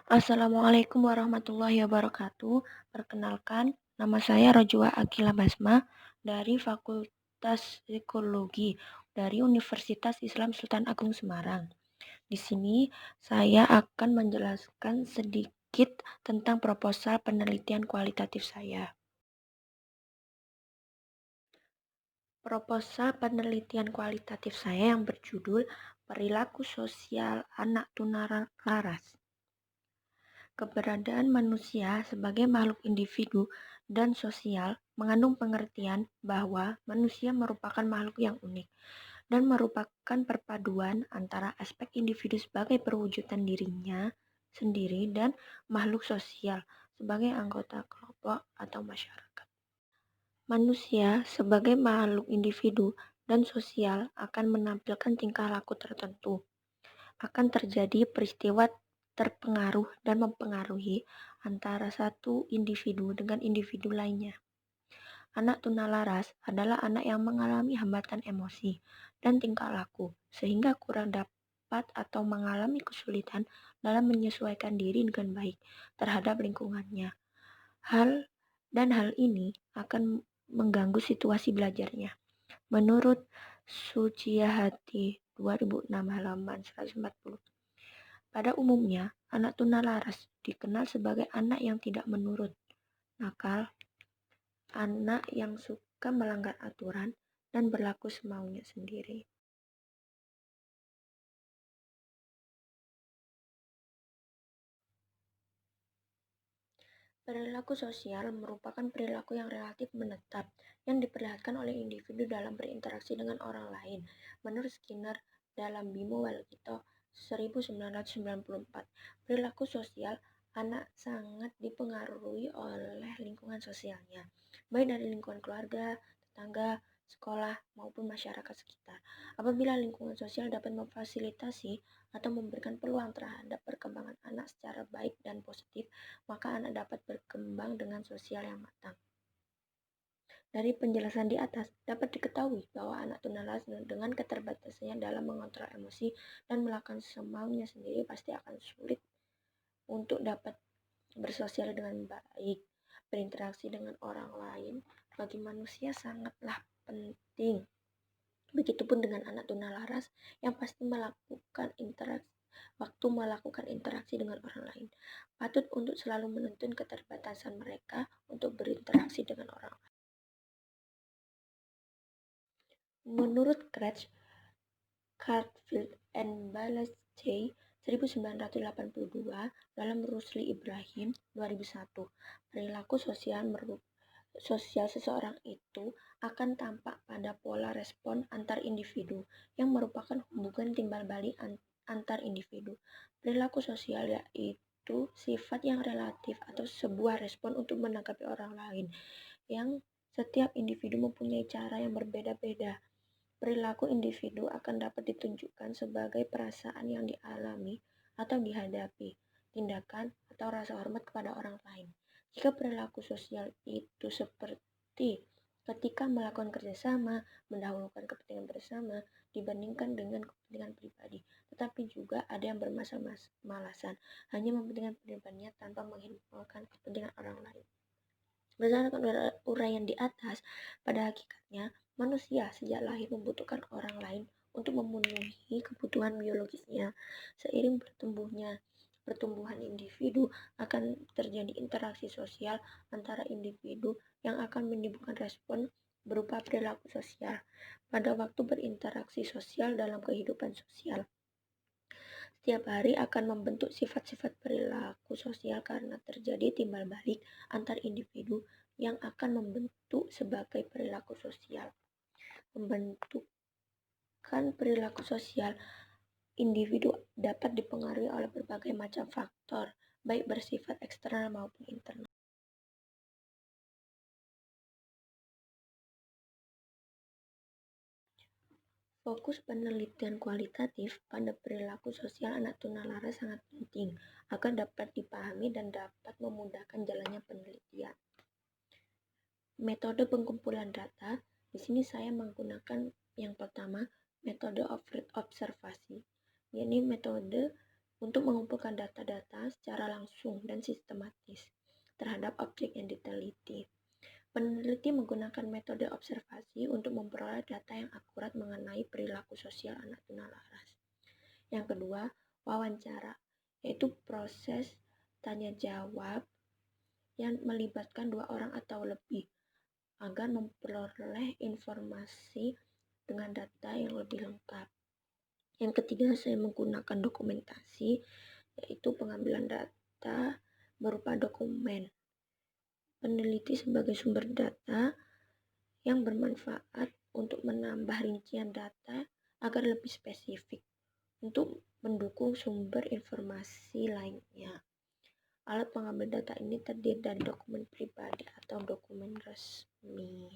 Assalamualaikum warahmatullahi wabarakatuh. Perkenalkan, nama saya Rojwa Akila Basma dari Fakultas Psikologi dari Universitas Islam Sultan Agung Semarang. Di sini saya akan menjelaskan sedikit tentang proposal penelitian kualitatif saya. Proposal penelitian kualitatif saya yang berjudul Perilaku Sosial Anak Tunalaras. Keberadaan manusia sebagai makhluk individu dan sosial mengandung pengertian bahwa manusia merupakan makhluk yang unik dan merupakan perpaduan antara aspek individu sebagai perwujudan dirinya sendiri dan makhluk sosial sebagai anggota kelompok atau masyarakat. Manusia sebagai makhluk individu dan sosial akan menampilkan tingkah laku tertentu. Akan terjadi peristiwa terpengaruh dan mempengaruhi antara satu individu dengan individu lainnya. Anak tunalaras adalah anak yang mengalami hambatan emosi dan tingkah laku, sehingga kurang dapat atau mengalami kesulitan dalam menyesuaikan diri dengan baik terhadap lingkungannya. Hal ini akan mengganggu situasi belajarnya. Menurut Suciahati 2006 halaman 140. Pada umumnya, anak tunalaras dikenal sebagai anak yang tidak menurut, nakal, anak yang suka melanggar aturan, dan berlaku semaunya sendiri. Perilaku sosial merupakan perilaku yang relatif menetap yang diperlihatkan oleh individu dalam berinteraksi dengan orang lain. Menurut Skinner dalam Bimo Walkito 1994, perilaku sosial anak sangat dipengaruhi oleh lingkungan sosialnya, baik dari lingkungan keluarga, tetangga, sekolah, maupun masyarakat sekitar. Apabila lingkungan sosial dapat memfasilitasi atau memberikan peluang terhadap perkembangan anak secara baik dan positif, maka anak dapat berkembang dengan sosial yang matang. Dari penjelasan di atas, dapat diketahui bahwa anak tunalaras dengan keterbatasannya dalam mengontrol emosi dan melakukan semaunya sendiri pasti akan sulit untuk dapat bersosial dengan baik. Berinteraksi dengan orang lain bagi manusia sangatlah penting. Begitupun dengan anak tunalaras yang pasti melakukan interaksi dengan orang lain. Patut untuk selalu menuntun keterbatasan mereka untuk berinteraksi dengan orang lain. Menurut Kretsch, Cartfield and Balestey 1982 dalam Rusli Ibrahim 2001, perilaku sosial seseorang itu akan tampak pada pola respon antar individu yang merupakan hubungan timbal balik antar individu. Perilaku sosial yaitu sifat yang relatif atau sebuah respon untuk menanggapi orang lain yang setiap individu mempunyai cara yang berbeda-beda. Perilaku individu akan dapat ditunjukkan sebagai perasaan yang dialami atau dihadapi, tindakan atau rasa hormat kepada orang lain. Jika perilaku sosial itu seperti ketika melakukan kerjasama, mendahulukan kepentingan bersama dibandingkan dengan kepentingan pribadi, tetapi juga ada yang bermalas-malasan, hanya mementingkan pribadinya tanpa menghiraukan kepentingan orang lain. Berdasarkan uraian di atas, pada hakikatnya manusia sejak lahir membutuhkan orang lain untuk memenuhi kebutuhan biologisnya. Seiring pertumbuhan individu akan terjadi interaksi sosial antara individu yang akan menimbulkan respon berupa perilaku sosial. Pada waktu berinteraksi sosial dalam kehidupan sosial, setiap hari akan membentuk sifat-sifat perilaku sosial karena terjadi timbal balik antar individu yang akan membentuk sebagai perilaku sosial. Pembentukan perilaku sosial individu dapat dipengaruhi oleh berbagai macam faktor, baik bersifat eksternal maupun internal. Fokus penelitian kualitatif pada perilaku sosial anak tunalaras sangat penting agar dapat dipahami dan dapat memudahkan jalannya penelitian. Metode pengumpulan data, di sini saya menggunakan yang pertama, metode observasi. Ini metode untuk mengumpulkan data-data secara langsung dan sistematis terhadap objek yang diteliti. Peneliti menggunakan metode observasi untuk memperoleh data yang akurat mengenai perilaku sosial anak tunalaras. Yang kedua, wawancara, yaitu proses tanya-jawab yang melibatkan dua orang atau lebih agar memperoleh informasi dengan data yang lebih lengkap. Yang ketiga, saya menggunakan dokumentasi, yaitu pengambilan data berupa dokumen. Peneliti sebagai sumber data yang bermanfaat untuk menambah rincian data agar lebih spesifik untuk mendukung sumber informasi lainnya. Alat pengambil data ini terdiri dari dokumen pribadi atau dokumen resmi.